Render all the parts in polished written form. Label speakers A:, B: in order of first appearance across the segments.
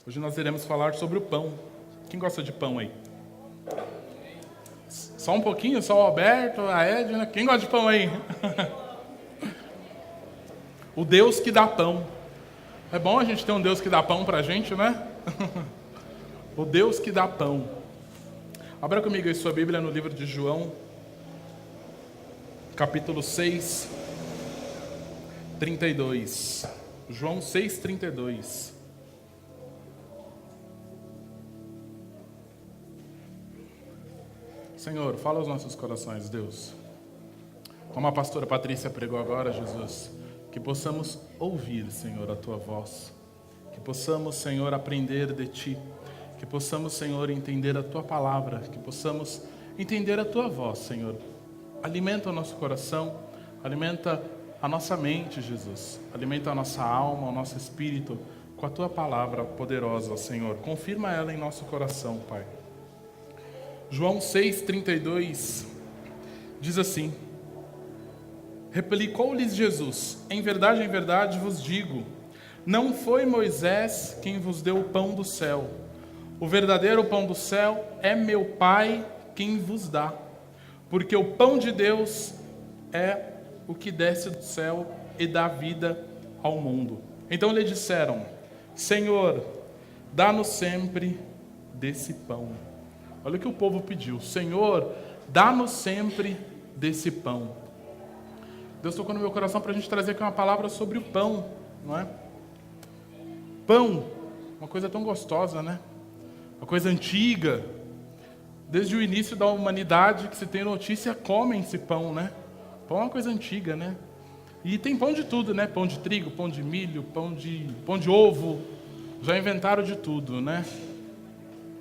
A: Hoje nós iremos falar sobre o pão. Quem gosta de pão aí? Só um pouquinho, só o Alberto, a Edna. Quem gosta de pão aí? O Deus que dá pão. É bom a gente ter um Deus que dá pão pra gente, né? O Deus que dá pão. Abra comigo aí sua Bíblia no livro de João, capítulo 6, 32. João 6, 32. Senhor, fala aos nossos corações, Deus. Como a pastora Patrícia pregou agora, Jesus, que possamos ouvir, Senhor, a Tua voz. Que possamos, Senhor, aprender de Ti. Que possamos, Senhor, entender a Tua palavra. Que possamos entender a Tua voz, Senhor. Alimenta o nosso coração, alimenta a nossa mente, Jesus. Alimenta a nossa alma, o nosso espírito com a Tua palavra poderosa, Senhor. Confirma ela em nosso coração, Pai. João 6,32 diz assim: Replicou-lhes Jesus: em verdade vos digo, não foi Moisés quem vos deu o pão do céu. O verdadeiro pão do céu é meu Pai quem vos dá. Porque o pão de Deus é o que desce do céu e dá vida ao mundo. Então lhe disseram: Senhor, dá-nos sempre desse pão. Olha o que o povo pediu: Senhor, dá-nos sempre desse pão. Deus tocou no meu coração para a gente trazer aqui uma palavra sobre o pão, não é? Pão, uma coisa tão gostosa, né? Uma coisa antiga. Desde o início da humanidade que se tem notícia, comem-se pão, né? Pão é uma coisa antiga, né? E tem pão de tudo, né? Pão de trigo, pão de milho, pão de ovo. Já inventaram de tudo, né?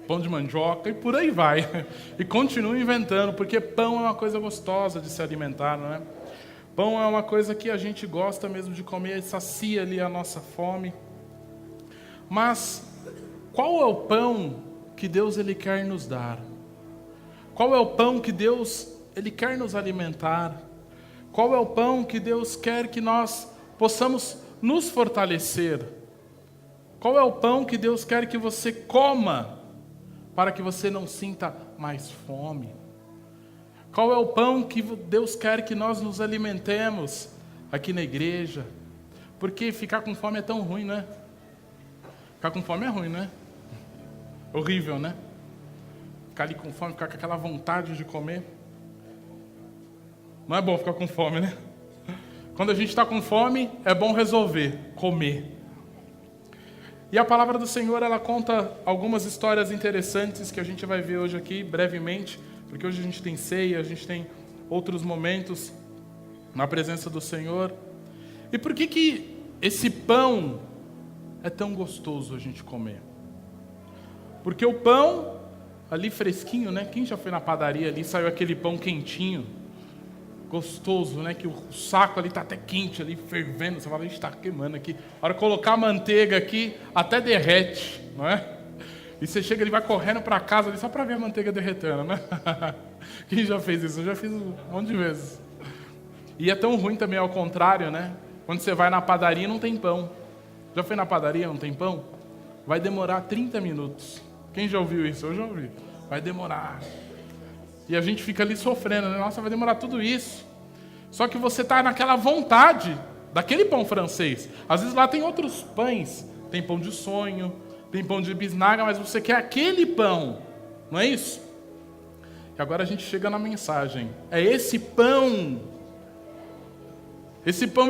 A: Pão de mandioca e por aí vai. E continuam inventando, porque pão é uma coisa gostosa de se alimentar, não é? Pão é uma coisa que a gente gosta mesmo de comer, sacia ali a nossa fome. Mas qual é o pão que Deus ele quer nos dar? Qual é o pão que Deus ele quer nos alimentar? Qual é o pão que Deus quer que nós possamos nos fortalecer? Qual é o pão que Deus quer que você coma para que você não sinta mais fome? Qual é o pão que Deus quer que nós nos alimentemos aqui na igreja? Porque ficar com fome é tão ruim, né? Ficar com fome é ruim, né? Horrível, né? Ficar ali com fome, ficar com aquela vontade de comer. Não é bom ficar com fome, né? Quando a gente está com fome, é bom resolver, comer. E a palavra do Senhor, ela conta algumas histórias interessantes que a gente vai ver hoje aqui, brevemente, porque hoje a gente tem ceia, a gente tem outros momentos na presença do Senhor. E por que esse pão é tão gostoso a gente comer? Porque o pão, ali fresquinho, né? Quem já foi na padaria ali, saiu aquele pão quentinho, gostoso, né? Que o saco ali está até quente, ali fervendo. Você fala, está queimando aqui. A hora de colocar a manteiga aqui, até derrete, não é? E você chega, ele vai correndo para casa ali só para ver a manteiga derretendo, né? Quem já fez isso? Eu já fiz um monte de vezes. E é tão ruim também ao contrário, né? Quando você vai na padaria não tem pão. Já foi na padaria, não tem pão? Vai demorar 30 minutos. Quem já ouviu isso? Eu já ouvi. Vai demorar. E a gente fica ali sofrendo, né? Nossa, vai demorar tudo isso. Só que você está naquela vontade daquele pão francês. Às vezes lá tem outros pães. Tem pão de sonho, tem pão de bisnaga, mas você quer aquele pão. Não é isso? E agora a gente chega na mensagem. É esse pão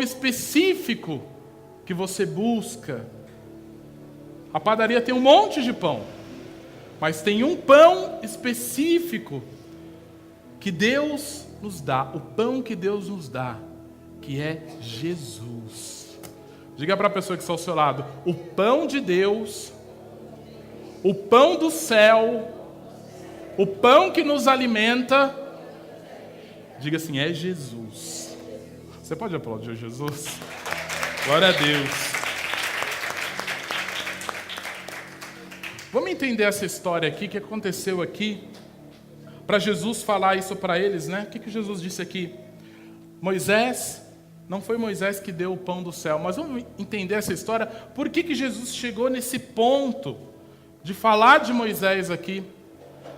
A: específico que você busca. A padaria tem um monte de pão, mas tem um pão específico que Deus nos dá, o pão que Deus nos dá, que é Jesus. Diga para a pessoa que está ao seu lado: o pão de Deus, o pão do céu, o pão que nos alimenta, diga assim, é Jesus. Você pode aplaudir Jesus? Glória a Deus. Vamos entender essa história aqui, que aconteceu aqui, para Jesus falar isso para eles, né? O que Jesus disse aqui? Moisés não foi Moisés que deu o pão do céu. Mas vamos entender essa história. Por que Jesus chegou nesse ponto de falar de Moisés aqui?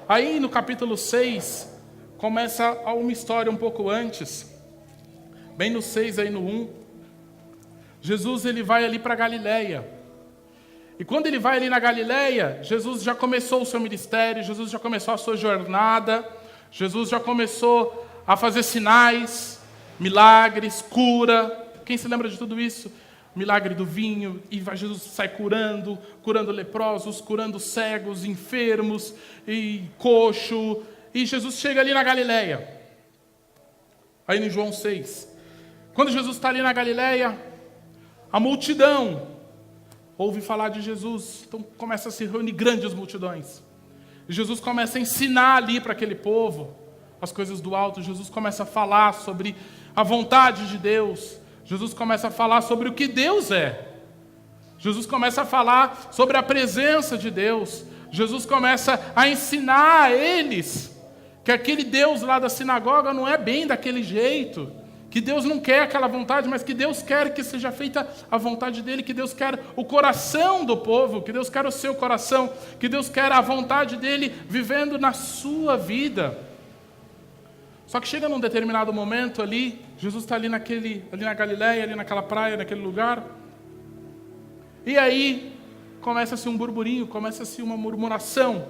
A: Aí no capítulo 6, começa uma história um pouco antes. Bem no 6, aí no 1. Jesus ele vai ali para Galileia. E quando ele vai ali na Galileia, Jesus já começou o seu ministério, Jesus já começou a sua jornada, Jesus já começou a fazer sinais, milagres, cura. Quem se lembra de tudo isso? O milagre do vinho, e Jesus sai curando leprosos, curando cegos, enfermos, e coxo. E Jesus chega ali na Galileia. Aí em João 6. Quando Jesus está ali na Galileia, a multidão ouve falar de Jesus. Então começa a se reunir grandes multidões. E Jesus começa a ensinar ali para aquele povo as coisas do alto. Jesus começa a falar sobre a vontade de Deus. Jesus começa a falar sobre o que Deus é. Jesus começa a falar sobre a presença de Deus. Jesus começa a ensinar a eles que aquele Deus lá da sinagoga não é bem daquele jeito. Que Deus não quer aquela vontade, mas que Deus quer que seja feita a vontade dele, que Deus quer o coração do povo, que Deus quer o seu coração, que Deus quer a vontade dele vivendo na sua vida. Só que chega num determinado momento ali, Jesus está ali na Galileia, ali naquela praia, naquele lugar, e aí começa-se um burburinho, começa-se uma murmuração.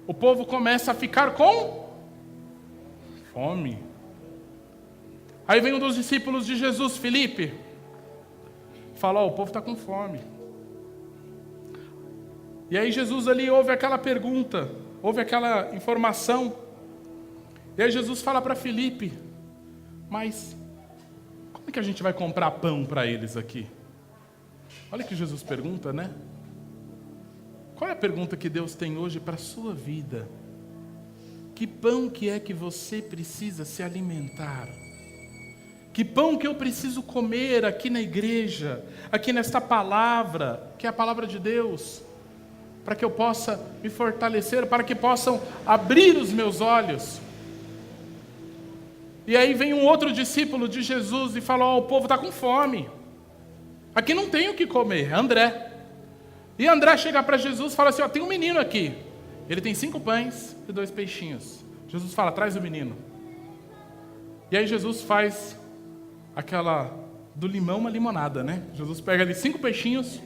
A: O povo começa a ficar com fome. Aí vem um dos discípulos de Jesus, Filipe, fala, o povo está com fome. E aí Jesus ali ouve aquela pergunta, ouve aquela informação, e aí Jesus fala para Filipe, mas como é que a gente vai comprar pão para eles aqui? Olha que Jesus pergunta, né? Qual é a pergunta que Deus tem hoje para a sua vida? Que pão que é que você precisa se alimentar? Que pão que eu preciso comer aqui na igreja, aqui nesta palavra, que é a palavra de Deus, para que eu possa me fortalecer, para que possam abrir os meus olhos. E aí vem um outro discípulo de Jesus e fala, o povo está com fome, aqui não tem o que comer, André. E André chega para Jesus e fala assim, tem um menino aqui, ele tem 5 pães e 2 peixinhos. Jesus fala, traz o menino. E aí Jesus faz aquela do limão uma limonada, né? Jesus pega ali 5 peixinhos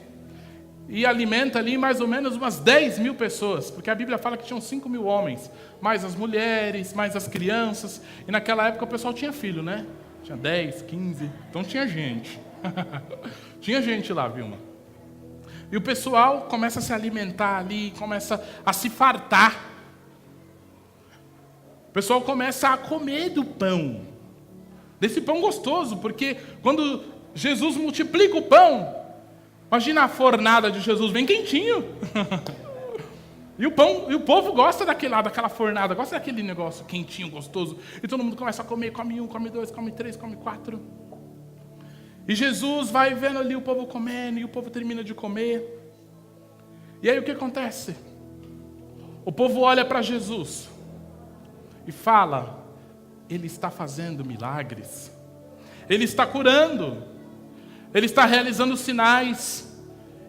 A: e alimenta ali mais ou menos umas 10 mil pessoas, porque a Bíblia fala que tinham 5 mil homens, mais as mulheres, mais as crianças, e naquela época o pessoal tinha filho, né? Tinha 10, 15, então tinha gente. Tinha gente lá, Vilma. E o pessoal começa a se alimentar ali, começa a se fartar. O pessoal começa a comer do pão. Desse pão gostoso, porque quando Jesus multiplica o pão, imagina a fornada de Jesus, bem quentinho. E o povo gosta daquela fornada, gosta daquele negócio quentinho, gostoso. E todo mundo começa a comer, come 1, come 2, come 3, come 4. E Jesus vai vendo ali o povo comendo, e o povo termina de comer. E aí o que acontece? O povo olha para Jesus e fala, ele está fazendo milagres, ele está curando, ele está realizando sinais,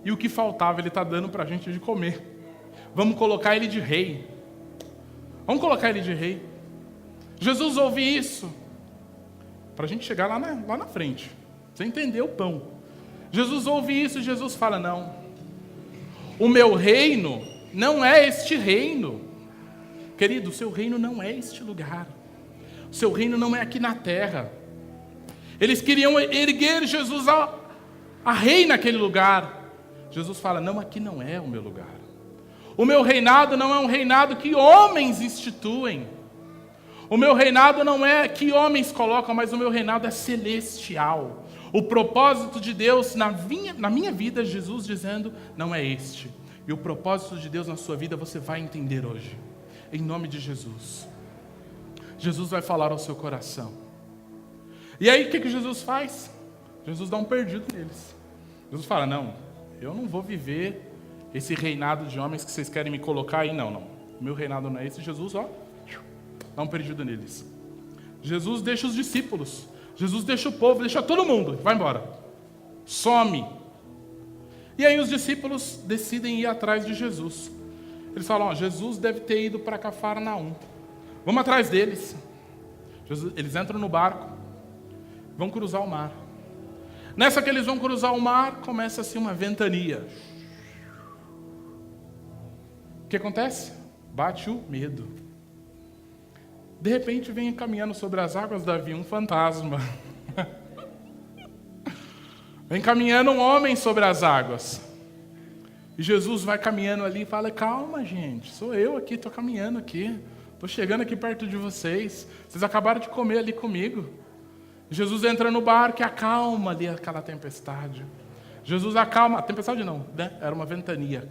A: e o que faltava ele está dando para a gente de comer. Vamos colocar ele de rei. Vamos colocar ele de rei. Jesus ouve isso, para a gente chegar lá na frente. Você entendeu o pão. Jesus ouve isso e Jesus fala, não, o meu reino não é este reino. Querido, o seu reino não é este lugar. O seu reino não é aqui na terra. Eles queriam erguer Jesus a rei naquele lugar. Jesus fala, não, aqui não é o meu lugar. O meu reinado não é um reinado que homens instituem. O meu reinado não é que homens colocam, mas o meu reinado é celestial. O propósito de Deus na minha vida, Jesus dizendo, não é este. E o propósito de Deus na sua vida você vai entender hoje. Em nome de Jesus. Jesus vai falar ao seu coração. E aí o que Jesus faz? Jesus dá um perdido neles. Jesus fala, não, eu não vou viver esse reinado de homens que vocês querem me colocar aí, não. Meu reinado não é esse. Jesus, dá um perdido neles. Jesus deixa os discípulos Jesus deixa o povo, deixa todo mundo, vai embora. Some. E aí os discípulos decidem ir atrás de Jesus. Eles falam, Jesus deve ter ido para Cafarnaum. Vamos atrás deles. Eles entram no barco, vão cruzar o mar. Nessa que eles vão cruzar o mar, começa-se uma ventania. O que acontece? Bate o medo. De repente vem caminhando sobre as águas, Davi, um fantasma. Vem caminhando um homem sobre as águas. E Jesus vai caminhando ali e fala, calma gente, sou eu aqui, estou caminhando aqui. Estou chegando aqui perto de vocês. Vocês acabaram de comer ali comigo. Jesus entra no barco e acalma ali aquela tempestade. Jesus acalma, a tempestade não, né? Era uma ventania.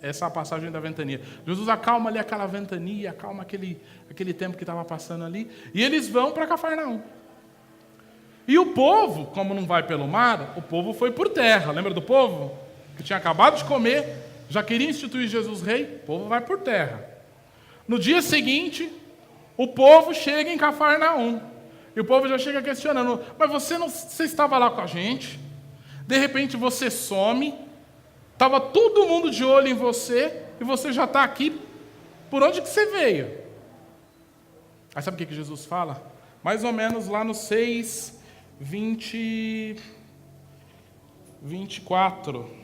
A: Essa é a passagem da ventania. Jesus acalma ali aquela ventania, acalma aquele tempo que estava passando ali. E eles vão para Cafarnaum. E o povo, como não vai pelo mar, o povo foi por terra. Lembra do povo? Que tinha acabado de comer, já queria instituir Jesus rei, o povo vai por terra. No dia seguinte, o povo chega em Cafarnaum. E o povo já chega questionando, mas você estava lá com a gente, de repente você some, estava todo mundo de olho em você, e você já está aqui, por onde que você veio? Aí sabe o que Jesus fala? Mais ou menos lá no 24.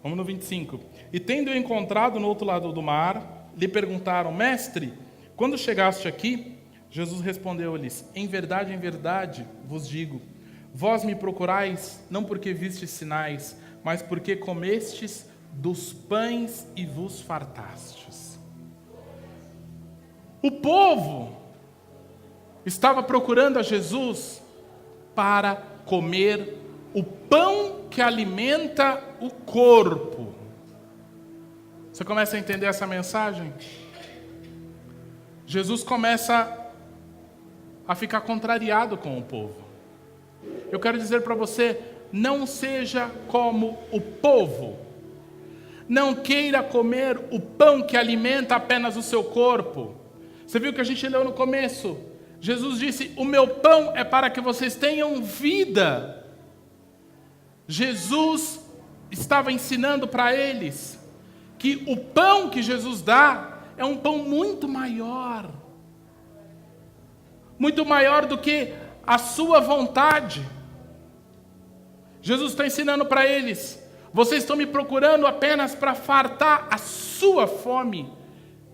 A: Vamos no 25. E tendo-o encontrado no outro lado do mar, lhe perguntaram, mestre, quando chegaste aqui? Jesus respondeu-lhes, em verdade, vos digo, vós me procurais, não porque vistes sinais, mas porque comestes dos pães e vos fartastes. O povo estava procurando a Jesus para comer o pão que alimenta o corpo. Você começa a entender essa mensagem? Jesus começa a ficar contrariado com o povo. Eu quero dizer para você, não seja como o povo. Não queira comer o pão que alimenta apenas o seu corpo. Você viu que a gente leu no começo? Jesus disse, o meu pão é para que vocês tenham vida. Jesus estava ensinando para eles que o pão que Jesus dá é um pão muito maior do que a sua vontade. Jesus está ensinando para eles, vocês estão me procurando apenas para fartar a sua fome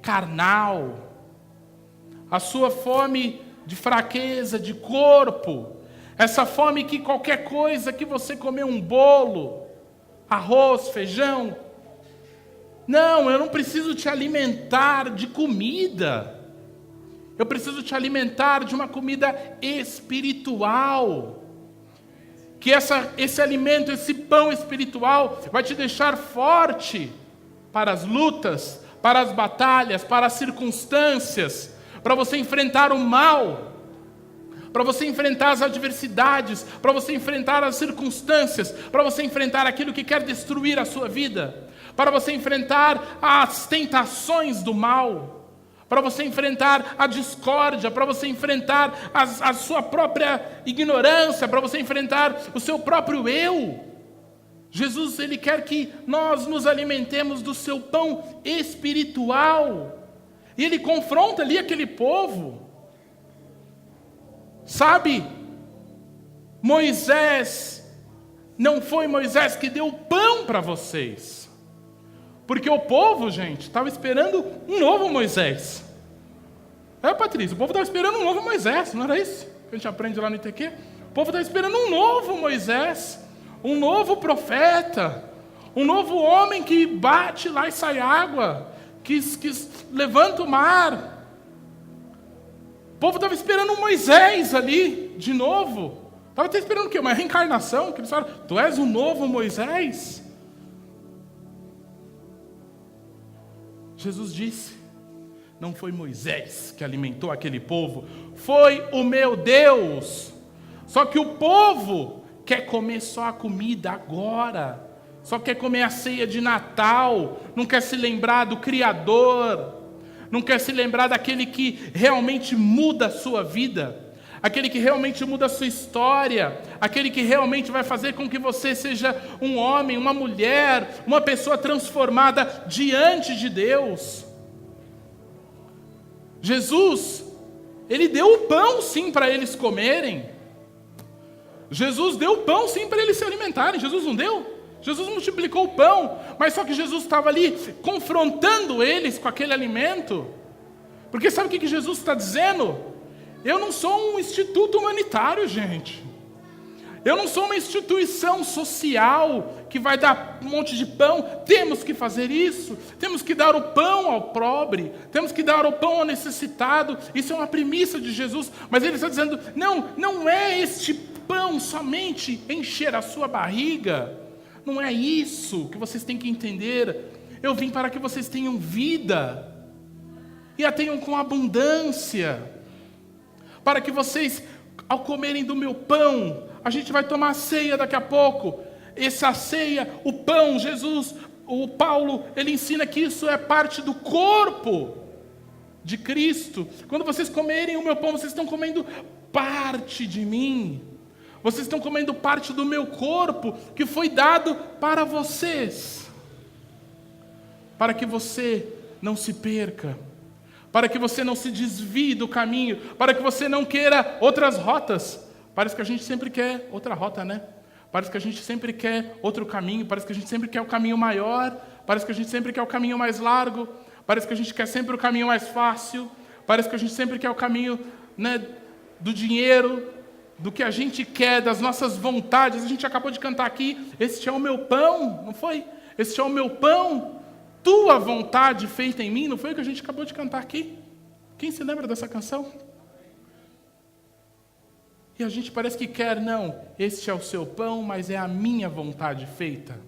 A: carnal, a sua fome de fraqueza, de corpo, essa fome que qualquer coisa que você comer um bolo, arroz, feijão, não, eu não preciso te alimentar de comida, eu preciso te alimentar de uma comida espiritual, que esse alimento, esse pão espiritual vai te deixar forte para as lutas, para as batalhas, para as circunstâncias, para você enfrentar o mal, para você enfrentar as adversidades, para você enfrentar as circunstâncias, para você enfrentar aquilo que quer destruir a sua vida, para você enfrentar as tentações do mal, para você enfrentar a discórdia, para você enfrentar a sua própria ignorância, para você enfrentar o seu próprio eu. Jesus, Ele quer que nós nos alimentemos do seu pão espiritual. E Ele confronta ali aquele povo. Sabe, Moisés, não foi Moisés que deu o pão para vocês. Porque o povo, gente, estava esperando um novo Moisés. Patrícia, o povo estava esperando um novo Moisés, não era isso que a gente aprende lá no ITQ? O povo estava esperando um novo Moisés, um novo profeta, um novo homem que bate lá e sai água, que levanta o mar. O povo estava esperando um Moisés ali, de novo. Estava até esperando o quê? Uma reencarnação, que eles falaram, tu és o novo Moisés? Jesus disse, não foi Moisés que alimentou aquele povo, foi o meu Deus. Só que o povo quer comer só a comida agora, só quer comer a ceia de Natal, não quer se lembrar do Criador, não quer se lembrar daquele que realmente muda a sua vida, aquele que realmente muda a sua história, aquele que realmente vai fazer com que você seja um homem, uma mulher, uma pessoa transformada diante de Deus. Jesus, Ele deu o pão sim para eles comerem. Jesus deu o pão sim para eles se alimentarem. Jesus não deu? Jesus multiplicou o pão, mas só que Jesus estava ali confrontando eles com aquele alimento. Porque sabe o que Jesus está dizendo? Eu não sou um instituto humanitário, gente. Eu não sou uma instituição social que vai dar um monte de pão. Temos que fazer isso. Temos que dar o pão ao pobre. Temos que dar o pão ao necessitado. Isso é uma premissa de Jesus. Mas ele está dizendo, não é este pão somente encher a sua barriga. Não é isso que vocês têm que entender. Eu vim para que vocês tenham vida. E a tenham com abundância. Para que vocês, ao comerem do meu pão, a gente vai tomar a ceia daqui a pouco. Essa ceia, o pão, Jesus, o Paulo, ele ensina que isso é parte do corpo de Cristo. Quando vocês comerem o meu pão, vocês estão comendo parte de mim. Vocês estão comendo parte do meu corpo, que foi dado para vocês. Para que você não se perca. Para que você não se desvie do caminho. Para que você não queira outras rotas. Parece que a gente sempre quer outra rota, né? Parece que a gente sempre quer outro caminho. Parece que a gente sempre quer o caminho maior. Parece que a gente sempre quer o caminho mais largo. Parece que a gente quer sempre o caminho mais fácil. Parece que a gente sempre quer o caminho, né, do dinheiro, do que a gente quer, das nossas vontades. A gente acabou de cantar aqui, este é o meu pão, não foi? Este é o meu pão, tua vontade feita em mim, não foi o que a gente acabou de cantar aqui? Quem se lembra dessa canção? E a gente parece que quer, não, este é o seu pão, mas é a minha vontade feita.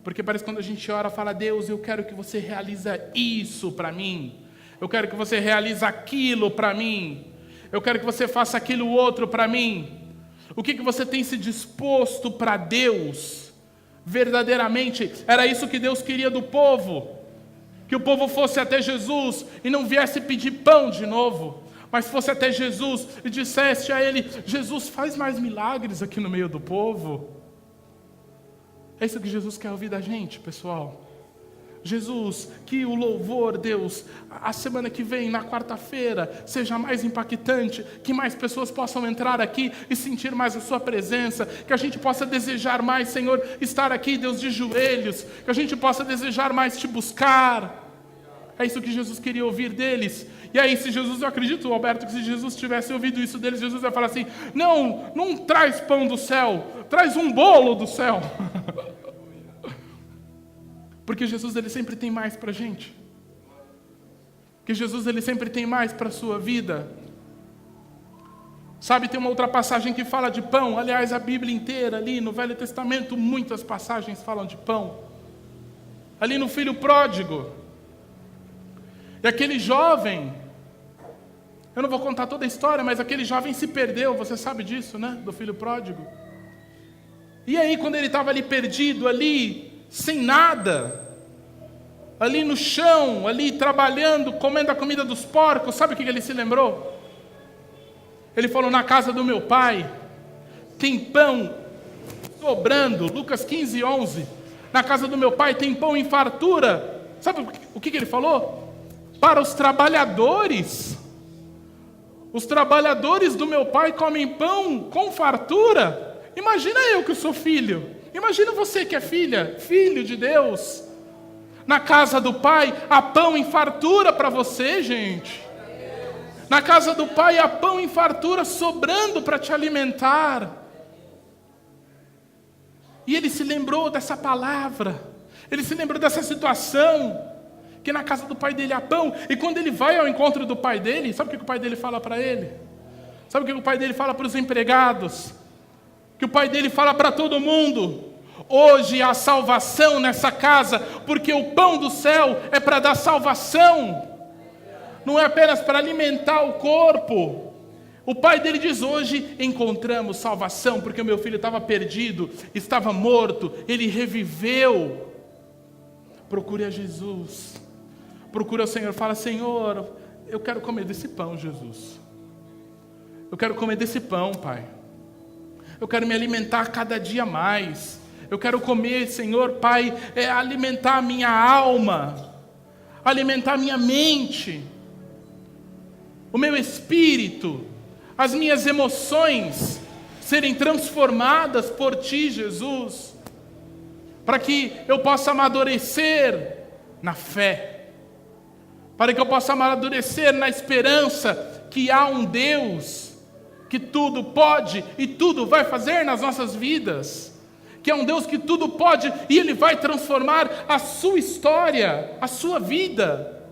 A: Porque parece que quando a gente ora, fala, Deus, eu quero que você realize isso para mim. Eu quero que você realize aquilo para mim. Eu quero que você faça aquilo outro para mim. O que você tem se disposto para Deus? Verdadeiramente, era isso que Deus queria do povo. Que o povo fosse até Jesus e não viesse pedir pão de novo, mas fosse até Jesus e dissesse a Ele, Jesus, faz mais milagres aqui no meio do povo. É isso que Jesus quer ouvir da gente, pessoal. Jesus, que o louvor, Deus, a semana que vem, na quarta-feira, seja mais impactante, que mais pessoas possam entrar aqui e sentir mais a sua presença, que a gente possa desejar mais, Senhor, estar aqui, Deus, de joelhos, que a gente possa desejar mais te buscar. É isso que Jesus queria ouvir deles. E aí, se Jesus, eu acredito, Alberto, que se Jesus tivesse ouvido isso deles, Jesus vai falar assim, não traz pão do céu, traz um bolo do céu. Porque Jesus, ele sempre tem mais para a gente. Que Jesus, ele sempre tem mais para a sua vida. Sabe, tem uma outra passagem que fala de pão. Aliás, a Bíblia inteira, ali no Velho Testamento, muitas passagens falam de pão. Ali no filho pródigo. E aquele jovem, eu não vou contar toda a história, mas aquele jovem se perdeu, você sabe disso, né? Do filho pródigo. E aí, quando ele estava ali perdido, ali, sem nada, ali no chão, ali trabalhando, comendo a comida dos porcos, sabe o que ele se lembrou? Ele falou, na casa do meu pai tem pão sobrando, Lucas 15, 11, na casa do meu pai tem pão em fartura. Sabe o que ele falou? Para os trabalhadores do meu pai comem pão com fartura. Imagina eu que sou filho, imagina você que é filho de Deus. Na casa do pai há pão em fartura para você, gente. Na casa do pai há pão em fartura sobrando para te alimentar. E ele se lembrou dessa palavra, ele se lembrou dessa situação, que na casa do pai dele há pão. E quando ele vai ao encontro do pai dele, sabe o que o pai dele fala para ele? Sabe o que o pai dele fala para os empregados? Que o pai dele fala para todo mundo: hoje há salvação nessa casa, porque o pão do céu é para dar salvação. Não é apenas para alimentar o corpo, O pai dele diz: hoje encontramos salvação, porque o meu filho estava perdido, estava morto, ele reviveu. Procure a Jesus, procure ao Senhor, fala: Senhor, eu quero comer desse pão, Jesus. Eu quero comer desse pão, Pai. Eu quero me alimentar cada dia mais. Eu quero comer, Senhor, Pai, alimentar a minha alma, alimentar a minha mente, o meu espírito, as minhas emoções serem transformadas por Ti, Jesus, para que eu possa amadurecer na fé, para que eu possa amadurecer na esperança que há um Deus que tudo pode e tudo vai fazer nas nossas vidas, que é um Deus que tudo pode e Ele vai transformar a sua história, a sua vida,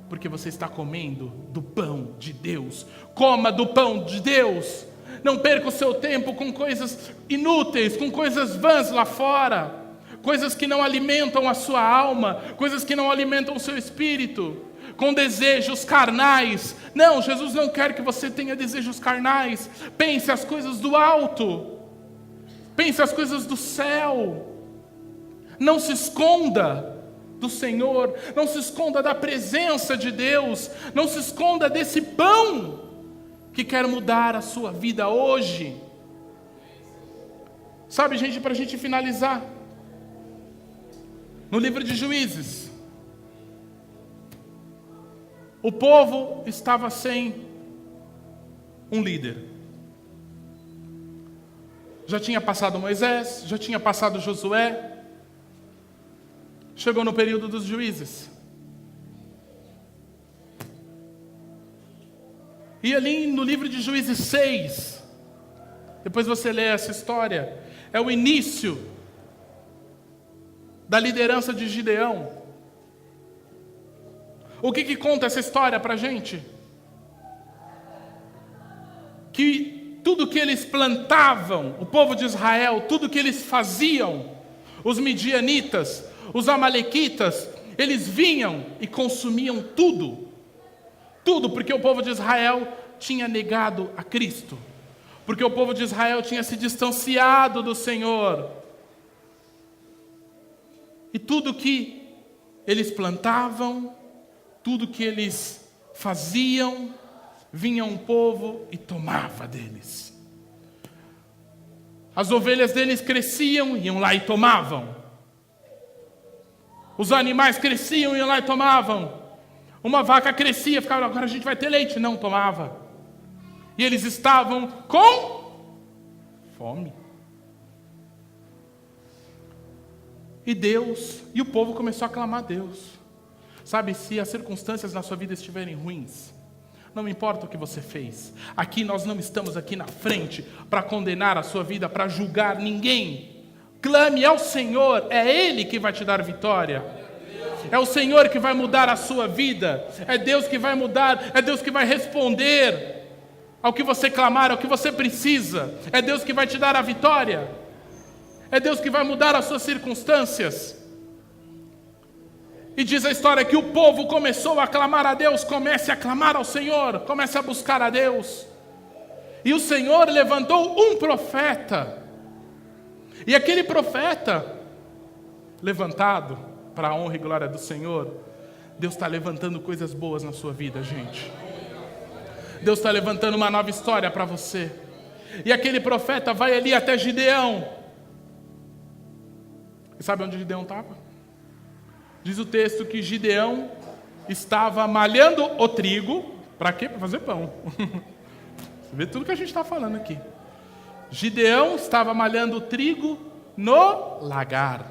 A: porque você está comendo do pão de Deus. Coma do pão de Deus. Não perca o seu tempo com coisas inúteis, com coisas vãs lá fora, coisas que não alimentam a sua alma, coisas que não alimentam o seu espírito, com desejos carnais. Não, Jesus não quer que você tenha desejos carnais. Pense as coisas do alto, pense as coisas do céu. Não se esconda do Senhor, não se esconda da presença de Deus, não se esconda desse pão que quer mudar a sua vida hoje. Sabe, gente, para a gente finalizar, no livro de Juízes, o povo estava sem um líder. Já tinha passado Moisés, já tinha passado Josué, chegou no período dos juízes. E ali no livro de Juízes 6, depois você lê essa história, é o início da liderança de Gideão. O que conta essa história para a gente? Que tudo que eles plantavam, o povo de Israel, tudo que eles faziam, os midianitas, os amalequitas, eles vinham e consumiam tudo. Tudo, porque o povo de Israel tinha negado a Cristo. Porque o povo de Israel tinha se distanciado do Senhor. E tudo que eles plantavam, tudo que eles faziam, vinha um povo e tomava deles. As ovelhas deles cresciam, iam lá e tomavam. Os animais cresciam, iam lá e tomavam. Uma vaca crescia, ficava: agora a gente vai ter leite. Não tomava. E eles estavam com fome. E o povo começou a clamar a Deus. Sabe, se as circunstâncias na sua vida estiverem ruins, não importa o que você fez. Aqui nós não estamos aqui na frente para condenar a sua vida, para julgar ninguém. Clame ao Senhor, é Ele que vai te dar vitória. É o Senhor que vai mudar a sua vida. É Deus que vai mudar, é Deus que vai responder ao que você clamar, ao que você precisa. É Deus que vai te dar a vitória. É Deus que vai mudar as suas circunstâncias. E diz a história que o povo começou a clamar a Deus. Comece a clamar ao Senhor, comece a buscar a Deus. E o Senhor levantou um profeta. E aquele profeta, levantado para a honra e glória do Senhor, Deus está levantando coisas boas na sua vida, gente. Deus está levantando uma nova história para você. E aquele profeta vai ali até Gideão. E sabe onde Gideão estava? Diz o texto que Gideão estava malhando o trigo. Para quê? Para fazer pão. Você vê tudo que a gente está falando aqui. Gideão estava malhando o trigo no lagar.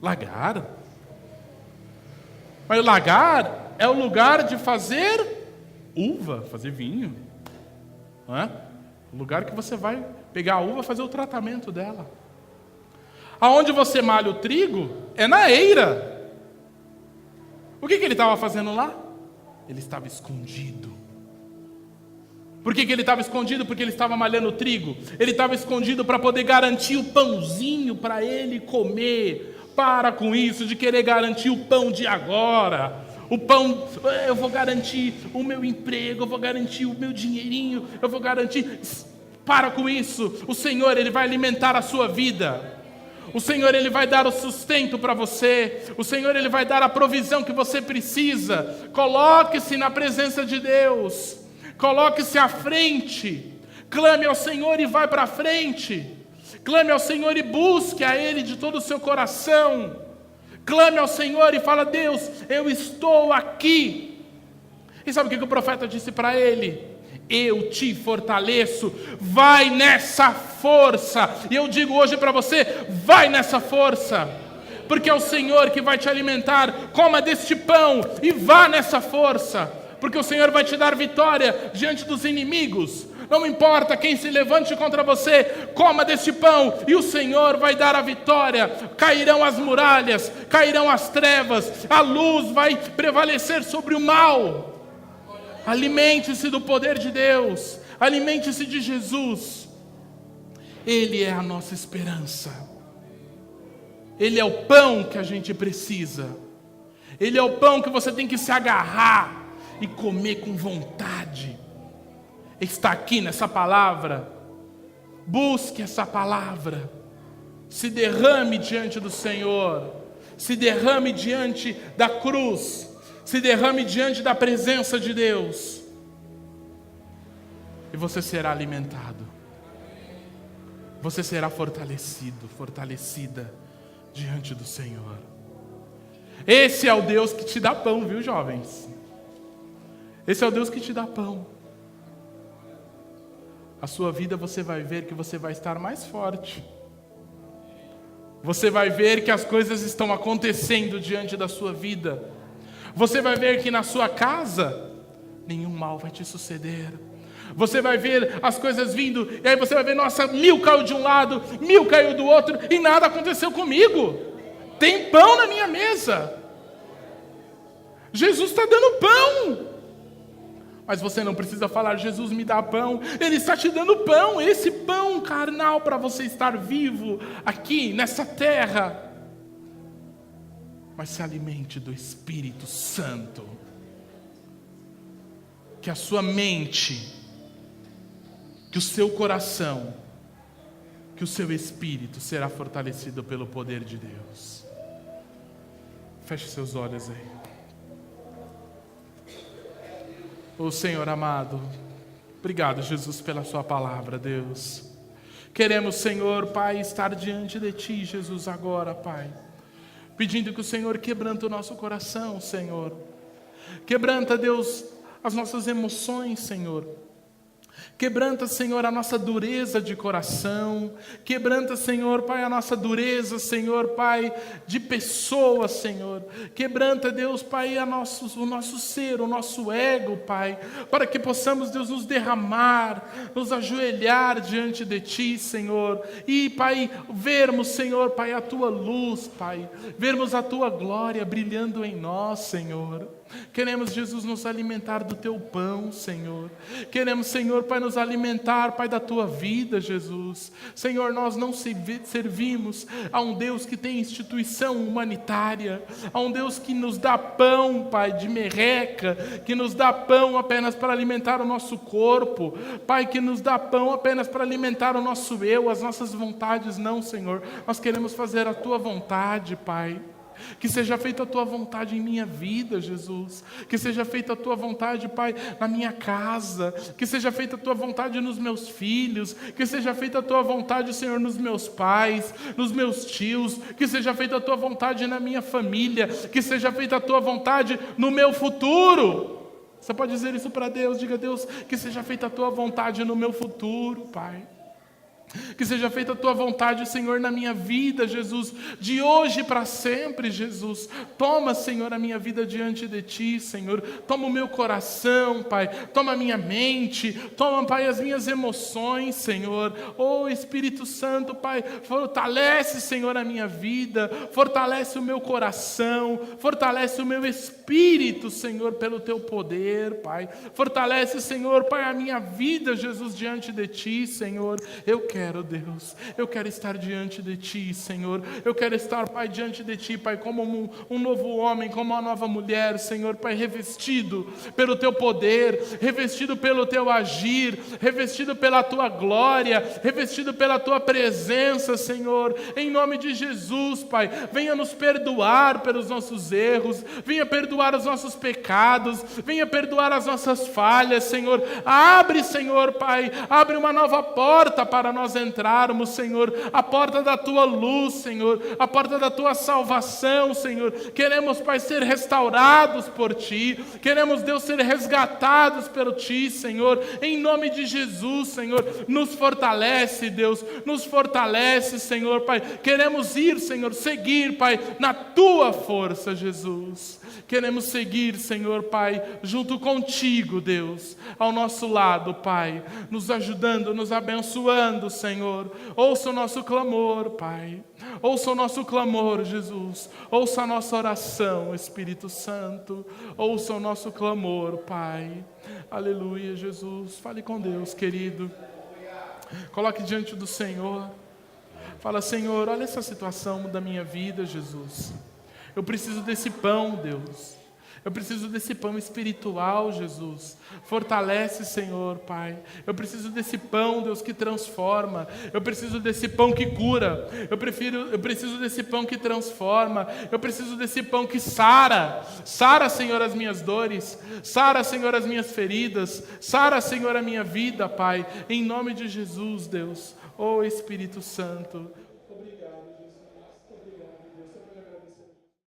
A: Lagar? Mas o lagar é o lugar de fazer uva, fazer vinho. Não é? O lugar que você vai pegar a uva e fazer o tratamento dela. Aonde você malha o trigo é na eira. O que ele estava fazendo lá? Ele estava escondido. Por que ele estava escondido? Porque ele estava malhando o trigo. Ele estava escondido para poder garantir o pãozinho para ele comer. Para com isso de querer garantir o pão de agora, O pão, eu vou garantir o meu emprego, eu vou garantir o meu dinheirinho, eu vou garantir... Para com isso. O Senhor, Ele vai alimentar a sua vida. O Senhor, Ele vai dar o sustento para você. O Senhor, Ele vai dar a provisão que você precisa. Coloque-se na presença de Deus. Coloque-se à frente. Clame ao Senhor e vai para frente. Clame ao Senhor e busque a Ele de todo o seu coração. Clame ao Senhor e fala: Deus, eu estou aqui. E sabe o que o profeta disse para ele? Eu te fortaleço, vai nessa força. E eu digo hoje para você, vai nessa força, porque é o Senhor que vai te alimentar. Coma deste pão e vá nessa força, porque o Senhor vai te dar vitória diante dos inimigos. Não importa quem se levante contra você, coma deste pão e o Senhor vai dar a vitória. Cairão as muralhas, cairão as trevas, a luz vai prevalecer sobre o mal. Alimente-se do poder de Deus, alimente-se de Jesus. Ele é a nossa esperança. Ele é o pão que a gente precisa. Ele é o pão que você tem que se agarrar e comer com vontade. Está aqui nessa palavra. Busque essa palavra. Se derrame diante do Senhor. Se derrame diante da cruz. Se derrame diante da presença de Deus. E você será alimentado. Você será fortalecido, fortalecida diante do Senhor. Esse é o Deus que te dá pão, viu, jovens? Esse é o Deus que te dá pão. A sua vida você vai ver que você vai estar mais forte. Você vai ver que as coisas estão acontecendo diante da sua vida. Você vai ver que na sua casa nenhum mal vai te suceder. Você vai ver as coisas vindo, e aí você vai ver: nossa, 1000 caiu de um lado, 1000 caiu do outro, e nada aconteceu comigo. Tem pão na minha mesa. Jesus está dando pão. Mas você não precisa falar: Jesus, me dá pão. Ele está te dando pão, esse pão carnal, para você estar vivo aqui nessa terra. Mas se alimente do Espírito Santo. Que a sua mente, que o seu coração, que o seu espírito será fortalecido pelo poder de Deus. Feche seus olhos aí. Ô Senhor amado, obrigado, Jesus, pela sua palavra, Deus. Queremos, Senhor, Pai, estar diante de Ti, Jesus, agora, Pai. Pedindo que o Senhor quebranta o nosso coração, Senhor. Quebranta, Deus, as nossas emoções, Senhor. Quebranta, Senhor, a nossa dureza de coração. Quebranta, Senhor, Pai, a nossa dureza, Senhor, Pai, de pessoas, Senhor. Quebranta, Deus, Pai, o nosso ser, o nosso ego, Pai, para que possamos, Deus, nos derramar, nos ajoelhar diante de Ti, Senhor. E, Pai, vermos, Senhor, Pai, a Tua luz, Pai. Vermos a Tua glória brilhando em nós, Senhor. Queremos, Jesus, nos alimentar do Teu pão, Senhor. Queremos, Senhor, Pai, nos alimentar, Pai, da Tua vida, Jesus. Senhor, nós não servimos a um Deus que tem instituição humanitária, a um Deus que nos dá pão, Pai, de merreca, que nos dá pão apenas para alimentar o nosso corpo, Pai, que nos dá pão apenas para alimentar o nosso eu, as nossas vontades. Não, Senhor. Nós queremos fazer a Tua vontade, Pai. Que seja feita a Tua vontade em minha vida, Jesus. Que seja feita a Tua vontade, Pai, na minha casa. Que seja feita a Tua vontade nos meus filhos. Que seja feita a Tua vontade, Senhor, nos meus pais, nos meus tios. Que seja feita a Tua vontade na minha família. Que seja feita a Tua vontade no meu futuro. Você pode dizer isso para Deus. Diga: Deus, que seja feita a Tua vontade no meu futuro, Pai. Que seja feita a Tua vontade, Senhor, na minha vida, Jesus, de hoje para sempre, Jesus. Toma, Senhor, a minha vida diante de Ti, Senhor. Toma o meu coração, Pai. Toma a minha mente. Toma, Pai, as minhas emoções, Senhor. Oh, Espírito Santo, Pai, fortalece, Senhor, a minha vida. Fortalece o meu coração. Fortalece o meu espírito, Senhor, pelo Teu poder, Pai. Fortalece, Senhor, Pai, a minha vida, Jesus, diante de Ti, Senhor. Eu quero, quero, Deus, eu quero estar diante de Ti, Senhor. Eu quero estar, Pai, diante de Ti, Pai, como um novo homem, como uma nova mulher, Senhor, Pai, revestido pelo Teu poder, revestido pelo Teu agir, revestido pela Tua glória, revestido pela Tua presença, Senhor. Em nome de Jesus, Pai, venha nos perdoar pelos nossos erros, venha perdoar os nossos pecados, venha perdoar as nossas falhas, Senhor. Abre, Senhor, Pai, abre uma nova porta para nós entrarmos, Senhor, a porta da Tua luz, Senhor, a porta da Tua salvação, Senhor. Queremos, Pai, ser restaurados por Ti, queremos, Deus, ser resgatados pelo Ti, Senhor, em nome de Jesus, Senhor. Nos fortalece, Deus, nos fortalece, Senhor, Pai. Queremos ir, Senhor, seguir, Pai, na Tua força, Jesus. Queremos seguir, Senhor, Pai, junto contigo, Deus, ao nosso lado, Pai, nos ajudando, nos abençoando, Senhor. Ouça o nosso clamor, Pai. Ouça o nosso clamor, Jesus. Ouça a nossa oração, Espírito Santo. Ouça o nosso clamor, Pai. Aleluia, Jesus. Fale com Deus, querido. Coloque diante do Senhor. Fala, Senhor, olha essa situação da minha vida, Jesus. Eu preciso desse pão, Deus. Eu preciso desse pão espiritual, Jesus. Fortalece, Senhor, Pai. Eu preciso desse pão, Deus, que transforma. Eu preciso desse pão que cura. Eu preciso desse pão que transforma. Eu preciso desse pão que sara. Sara, Senhor, as minhas dores. Sara, Senhor, as minhas feridas. Sara, Senhor, a minha vida, Pai. Em nome de Jesus, Deus. Ó Espírito Santo.